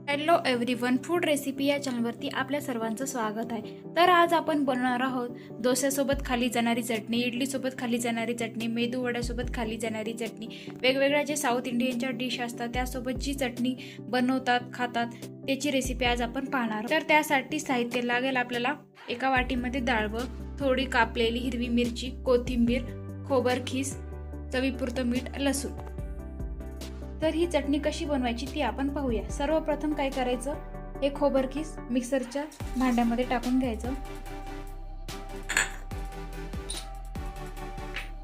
Hello everyone, food recipe या चॅनलवरती आपल्या सर्वांचं स्वागत आहे. तर आज आपण बनवणार आहोत डोस्यासोबत खाली जाणारी चटणी, इडलीसोबत खाली जाणारी चटणी, मेदू वड्यासोबत खाली जाणारी चटणी. वेगवेगळ्या जे साऊथ इंडियनच्या डिश असतात त्यासोबत जी चटणी बनवतात खातात त्याची रेसिपी आज आपण पाहणार आहोत. तर त्यासाठी साहित्य लागेल आपल्याला एका वाटीमध्ये डाळ, थोडी कापलेली हिरवी मिरची, कोथिंबीर, खोबरखीस, चवीपुरतं मीठ, लसूण. तर ही चटणी कशी बनवायची ती आपण पाहूया. सर्वप्रथम काय करायचं, हे खोबरखीस मिक्सरच्या भांड्यामध्ये टाकून घ्यायचं.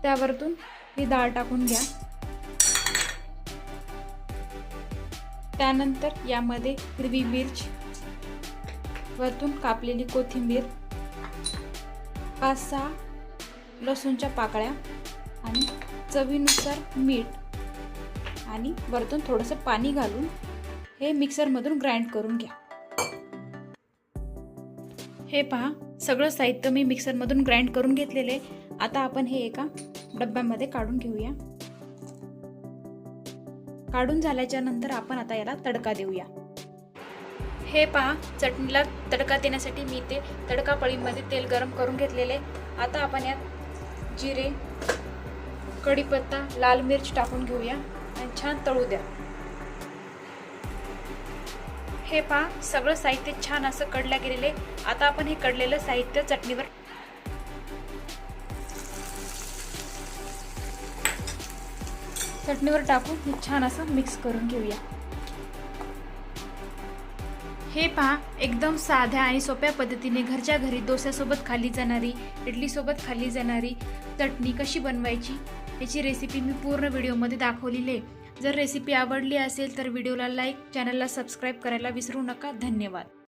त्यावरतून ही डाळ टाकून घ्या. त्यानंतर यामध्ये हिरवी मिरच, वरतून कापलेली कोथिंबीर, 5-6 लसूणच्या पाकळ्या आणि चवीनुसार मीठ आणि वरतून थोडंसं पाणी घालून हे मिक्सरमधून ग्राइंड करून घ्या. हे पहा, सगळं साहित्य मी मिक्सरमधून ग्राइंड करून घेतलेले. आता आपण हे एका डब्यामध्ये काढून घेऊया. काढून झाल्याच्या नंतर आपण आता याला तडका देऊया. हे पहा, चटणीला तडका देण्यासाठी मी ते तडका पळीमध्ये तेल गरम करून घेतलेले. आता आपण यात जिरे, कढीपत्ता, लाल मिर्च टाकून घेऊया आणि छान तळू द्या. हे पहा, सगळं साहित्य छान असं कडल्या गेलेले. आता आपण हे कडलेलं साहित्य चटणीवर टाकून हे छान असं मिक्स करून घेऊया. हे पहा, एकदम साध्या आणि सोप्या पद्धतीने घरच्या घरी डोस्यासोबत खाली जाणारी, इडलीसोबत खाली जाणारी चटणी कशी बनवायची याची रेसिपी मी पूर्ण व्हिडिओमध्ये दाखवलेली आहे. जर रेसिपी आवडली असेल तर व्हिडिओला लाईक, चॅनलला सबस्क्राईब करायला विसरू नका. धन्यवाद.